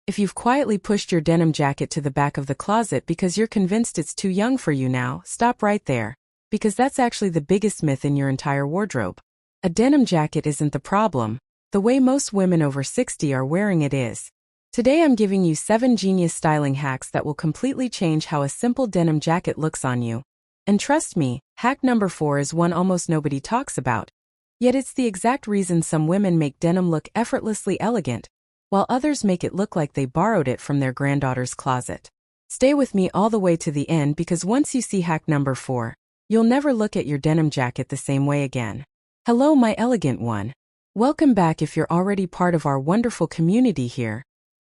If you've quietly pushed your denim jacket to the back of the closet because you're convinced it's too young for you now, stop right there. Because that's actually the biggest myth in your entire wardrobe. A denim jacket isn't the problem. The way most women over 60 are wearing it is. Today I'm giving you 7 genius styling hacks that will completely change how a simple denim jacket looks on you. And trust me, hack number 4 is one almost nobody talks about. Yet it's the exact reason some women make denim look effortlessly elegant, while others make it look like they borrowed it from their granddaughter's closet. Stay with me all the way to the end because once you see hack number 4, you'll never look at your denim jacket the same way again. Hello my elegant one. Welcome back if you're already part of our wonderful community here.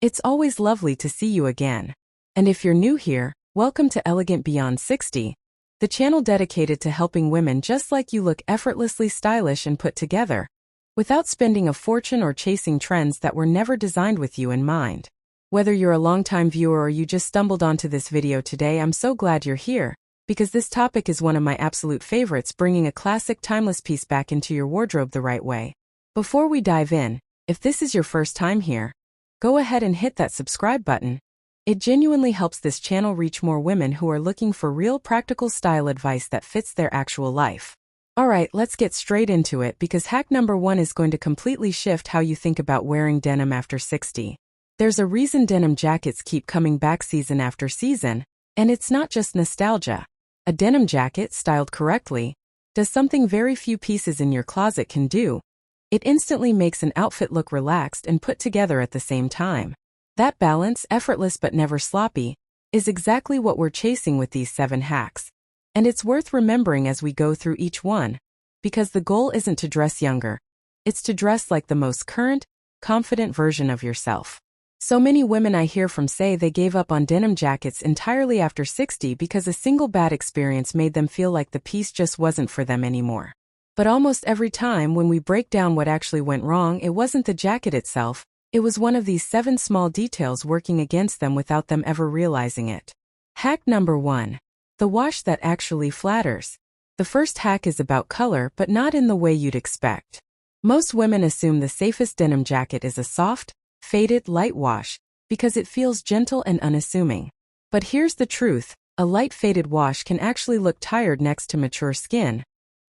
It's always lovely to see you again. And if you're new here, welcome to Elegant Beyond 60, the channel dedicated to helping women just like you look effortlessly stylish and put together, without spending a fortune or chasing trends that were never designed with you in mind. Whether you're a longtime viewer or you just stumbled onto this video today, I'm so glad you're here, because this topic is one of my absolute favorites, bringing a classic timeless piece back into your wardrobe the right way. Before we dive in, if this is your first time here, go ahead and hit that subscribe button. It genuinely helps this channel reach more women who are looking for real practical style advice that fits their actual life. Alright, let's get straight into it because hack number 1 is going to completely shift how you think about wearing denim after 60. There's a reason denim jackets keep coming back season after season, and it's not just nostalgia. A denim jacket, styled correctly, does something very few pieces in your closet can do. It instantly makes an outfit look relaxed and put together at the same time. That balance, effortless but never sloppy, is exactly what we're chasing with these 7 hacks. And it's worth remembering as we go through each one, because the goal isn't to dress younger. It's to dress like the most current, confident version of yourself. So many women I hear from say they gave up on denim jackets entirely after 60 because a single bad experience made them feel like the piece just wasn't for them anymore. But almost every time when we break down what actually went wrong, it wasn't the jacket itself, it was one of these 7 small details working against them without them ever realizing it. Hack number 1. The wash that actually flatters. The first hack is about color, but not in the way you'd expect. Most women assume the safest denim jacket is a soft, faded, light wash, because it feels gentle and unassuming. But here's the truth, a light faded wash can actually look tired next to mature skin,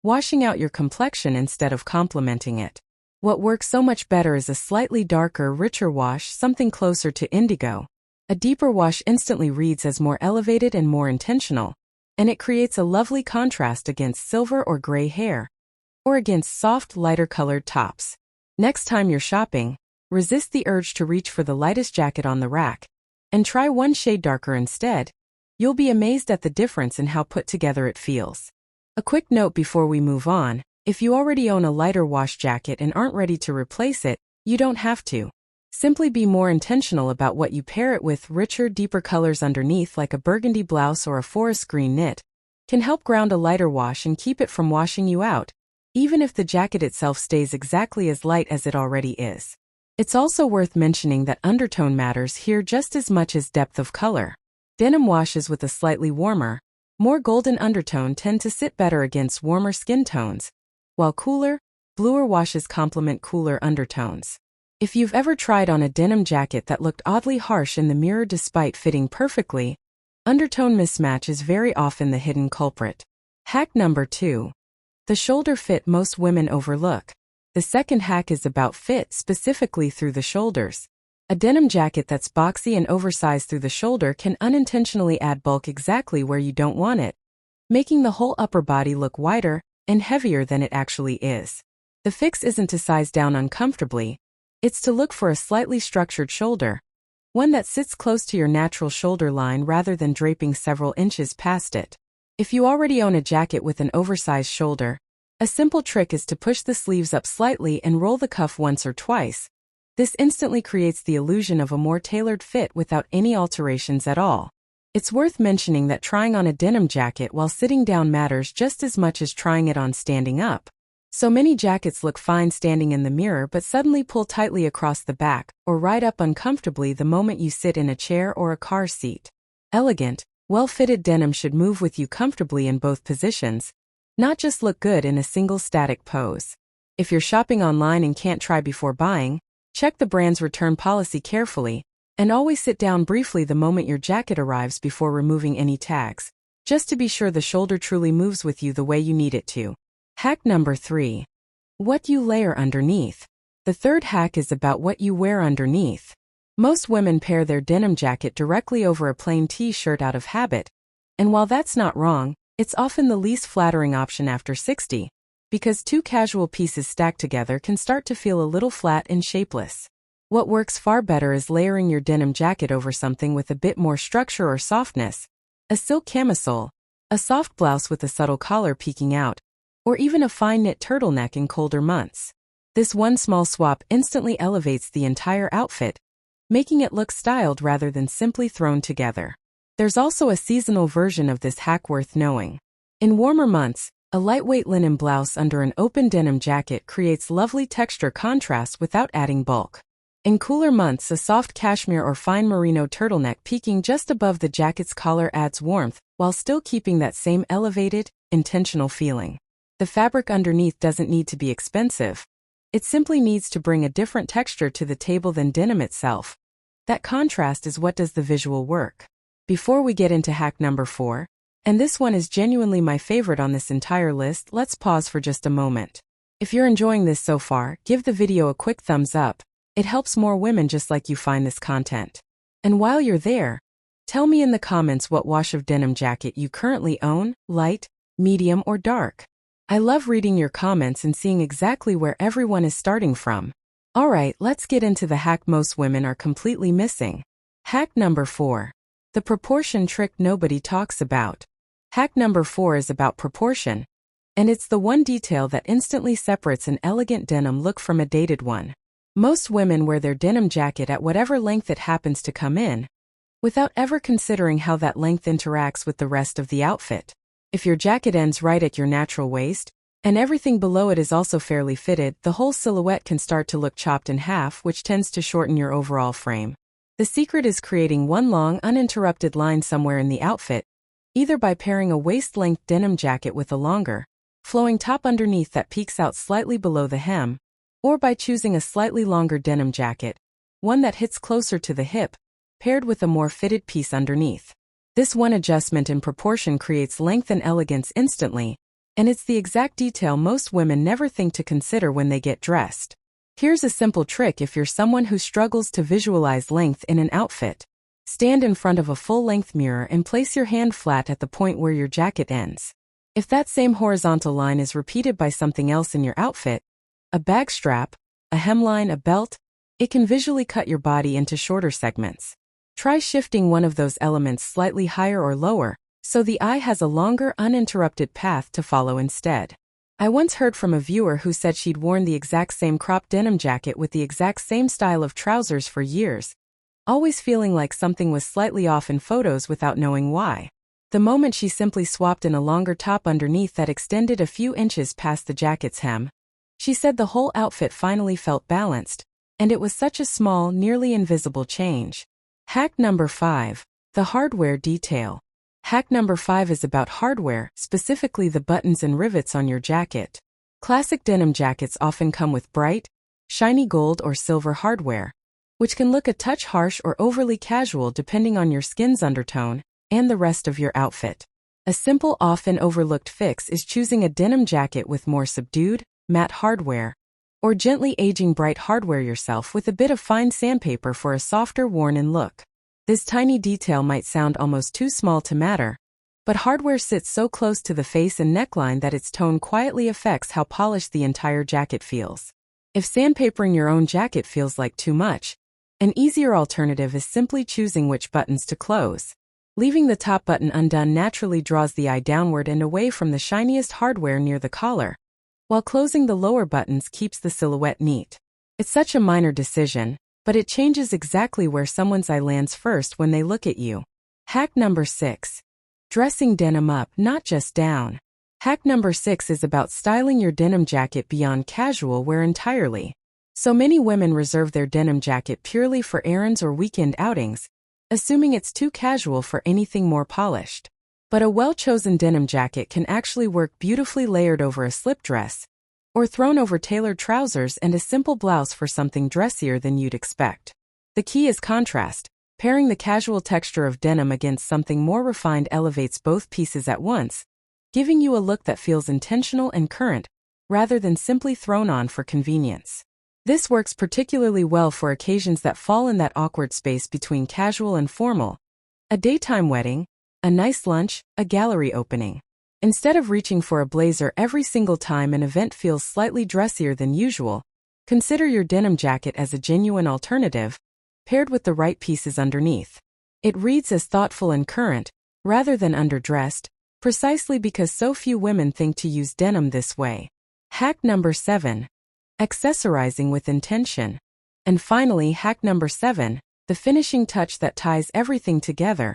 washing out your complexion instead of complementing it. What works so much better is a slightly darker, richer wash, something closer to indigo. A deeper wash instantly reads as more elevated and more intentional, and it creates a lovely contrast against silver or gray hair, or against soft, lighter colored tops. Next time you're shopping, resist the urge to reach for the lightest jacket on the rack, and try one shade darker instead. You'll be amazed at the difference in how put together it feels. A quick note before we move on, if you already own a lighter wash jacket and aren't ready to replace it, you don't have to. Simply be more intentional about what you pair it with. Richer, deeper colors underneath, like a burgundy blouse or a forest green knit, can help ground a lighter wash and keep it from washing you out, even if the jacket itself stays exactly as light as it already is. It's also worth mentioning that undertone matters here just as much as depth of color. Denim washes with a slightly warmer, more golden undertone tend to sit better against warmer skin tones, while cooler, bluer washes complement cooler undertones. If you've ever tried on a denim jacket that looked oddly harsh in the mirror despite fitting perfectly, undertone mismatch is very often the hidden culprit. Hack number 2. The shoulder fit most women overlook. The second hack is about fit, specifically through the shoulders. A denim jacket that's boxy and oversized through the shoulder can unintentionally add bulk exactly where you don't want it, making the whole upper body look wider and heavier than it actually is. The fix isn't to size down uncomfortably, it's to look for a slightly structured shoulder, one that sits close to your natural shoulder line rather than draping several inches past it. If you already own a jacket with an oversized shoulder, a simple trick is to push the sleeves up slightly and roll the cuff once or twice. This instantly creates the illusion of a more tailored fit without any alterations at all. It's worth mentioning that trying on a denim jacket while sitting down matters just as much as trying it on standing up. So many jackets look fine standing in the mirror but suddenly pull tightly across the back or ride up uncomfortably the moment you sit in a chair or a car seat. Elegant, well-fitted denim should move with you comfortably in both positions, not just look good in a single static pose. If you're shopping online and can't try before buying, check the brand's return policy carefully, And always sit down briefly the moment your jacket arrives before removing any tags, just to be sure the shoulder truly moves with you the way you need it to. Hack number 3. What you layer underneath. The third hack is about what you wear underneath. Most women pair their denim jacket directly over a plain t-shirt out of habit, and while that's not wrong, it's often the least flattering option after 60, because two casual pieces stacked together can start to feel a little flat and shapeless. What works far better is layering your denim jacket over something with a bit more structure or softness, a silk camisole, a soft blouse with a subtle collar peeking out, or even a fine knit turtleneck in colder months. This one small swap instantly elevates the entire outfit, making it look styled rather than simply thrown together. There's also a seasonal version of this hack worth knowing. In warmer months, a lightweight linen blouse under an open denim jacket creates lovely texture contrast without adding bulk. In cooler months, a soft cashmere or fine merino turtleneck peeking just above the jacket's collar adds warmth, while still keeping that same elevated, intentional feeling. The fabric underneath doesn't need to be expensive. It simply needs to bring a different texture to the table than denim itself. That contrast is what does the visual work. Before we get into hack number 4, and this one is genuinely my favorite on this entire list, let's pause for just a moment. If you're enjoying this so far, give the video a quick thumbs up. It helps more women just like you find this content. And while you're there, tell me in the comments what wash of denim jacket you currently own, light, medium, or dark. I love reading your comments and seeing exactly where everyone is starting from. Alright, let's get into the hack most women are completely missing. Hack number 4. The proportion trick nobody talks about. Hack number 4 is about proportion, and it's the one detail that instantly separates an elegant denim look from a dated one. Most women wear their denim jacket at whatever length it happens to come in, without ever considering how that length interacts with the rest of the outfit. If your jacket ends right at your natural waist, and everything below it is also fairly fitted, the whole silhouette can start to look chopped in half, which tends to shorten your overall frame. The secret is creating one long, uninterrupted line somewhere in the outfit, either by pairing a waist-length denim jacket with a longer, flowing top underneath that peeks out slightly below the hem, or by choosing a slightly longer denim jacket, one that hits closer to the hip, paired with a more fitted piece underneath. This one adjustment in proportion creates length and elegance instantly, and it's the exact detail most women never think to consider when they get dressed. Here's a simple trick if you're someone who struggles to visualize length in an outfit. Stand in front of a full-length mirror and place your hand flat at the point where your jacket ends. If that same horizontal line is repeated by something else in your outfit, a bag strap, a hemline, a belt, it can visually cut your body into shorter segments. Try shifting one of those elements slightly higher or lower, so the eye has a longer, uninterrupted path to follow instead. I once heard from a viewer who said she'd worn the exact same cropped denim jacket with the exact same style of trousers for years, always feeling like something was slightly off in photos without knowing why. The moment she simply swapped in a longer top underneath that extended a few inches past the jacket's hem, she said the whole outfit finally felt balanced, and it was such a small, nearly invisible change. Hack number 5. The hardware detail. Hack number 5 is about hardware, specifically the buttons and rivets on your jacket. Classic denim jackets often come with bright, shiny gold or silver hardware, which can look a touch harsh or overly casual depending on your skin's undertone and the rest of your outfit. A simple, often overlooked fix is choosing a denim jacket with more subdued, matte hardware, or gently aging bright hardware yourself with a bit of fine sandpaper for a softer, worn-in look. This tiny detail might sound almost too small to matter, but hardware sits so close to the face and neckline that its tone quietly affects how polished the entire jacket feels. If sandpapering your own jacket feels like too much, an easier alternative is simply choosing which buttons to close. Leaving the top button undone naturally draws the eye downward and away from the shiniest hardware near the collar, while closing the lower buttons keeps the silhouette neat. It's such a minor decision, but it changes exactly where someone's eye lands first when they look at you. Hack number 6. Dressing denim up, not just down. Hack number 6 is about styling your denim jacket beyond casual wear entirely. So many women reserve their denim jacket purely for errands or weekend outings, assuming it's too casual for anything more polished. But a well-chosen denim jacket can actually work beautifully layered over a slip dress, or thrown over tailored trousers and a simple blouse for something dressier than you'd expect. The The key is contrast. Pairing the casual texture of denim against something more refined elevates both pieces at once, giving you a look that feels intentional and current, rather than simply thrown on for convenience. This works particularly well for occasions that fall in that awkward space between casual and formal: a daytime wedding, a nice lunch, a gallery opening. Instead of reaching for a blazer every single time an event feels slightly dressier than usual, consider your denim jacket as a genuine alternative, paired with the right pieces underneath. It reads as thoughtful and current, rather than underdressed, precisely because so few women think to use denim this way. Hack number 7. Accessorizing with intention. And finally, hack number 7, the finishing touch that ties everything together: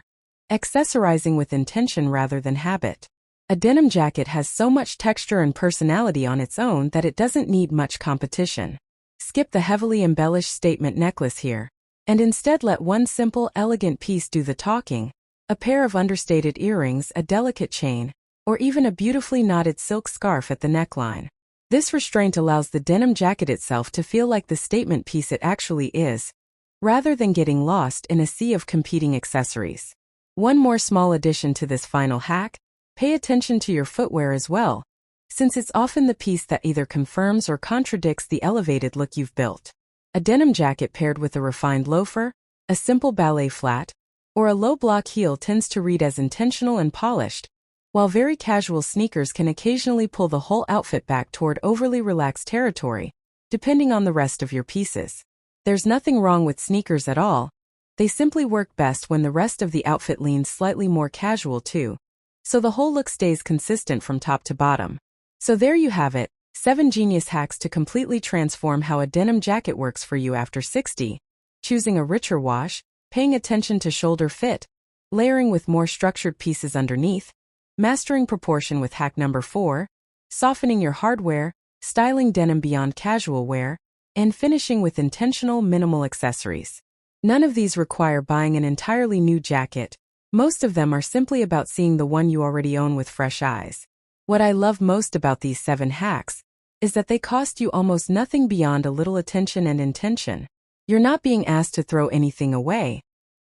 accessorizing with intention rather than habit. A denim jacket has so much texture and personality on its own that it doesn't need much competition. Skip the heavily embellished statement necklace here, and instead let one simple, elegant piece do the talking: a pair of understated earrings, a delicate chain, or even a beautifully knotted silk scarf at the neckline. This restraint allows the denim jacket itself to feel like the statement piece it actually is, rather than getting lost in a sea of competing accessories. One more small addition to this final hack: pay attention to your footwear as well, since it's often the piece that either confirms or contradicts the elevated look you've built. A denim jacket paired with a refined loafer, a simple ballet flat, or a low-block heel tends to read as intentional and polished, while very casual sneakers can occasionally pull the whole outfit back toward overly relaxed territory, depending on the rest of your pieces. There's nothing wrong with sneakers at all. They simply work best when the rest of the outfit leans slightly more casual too, so the whole look stays consistent from top to bottom. So there you have it, 7 genius hacks to completely transform how a denim jacket works for you after 60. Choosing a richer wash, paying attention to shoulder fit, layering with more structured pieces underneath, mastering proportion with hack number 4, softening your hardware, styling denim beyond casual wear, and finishing with intentional, minimal accessories. None of these require buying an entirely new jacket. Most of them are simply about seeing the one you already own with fresh eyes. What I love most about these 7 hacks is that they cost you almost nothing beyond a little attention and intention. You're not being asked to throw anything away,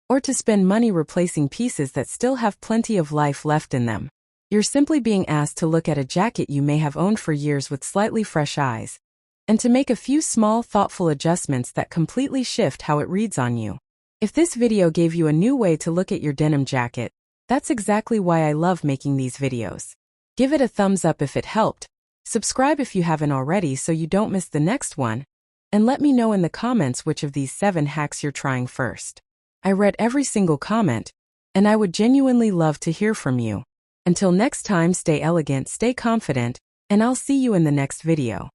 or to spend money replacing pieces that still have plenty of life left in them. You're simply being asked to look at a jacket you may have owned for years with slightly fresh eyes, and to make a few small, thoughtful adjustments that completely shift how it reads on you. If this video gave you a new way to look at your denim jacket, that's exactly why I love making these videos. Give it a thumbs up if it helped, subscribe if you haven't already so you don't miss the next one, and let me know in the comments which of these 7 hacks you're trying first. I read every single comment, and I would genuinely love to hear from you. Until next time, stay elegant, stay confident, and I'll see you in the next video.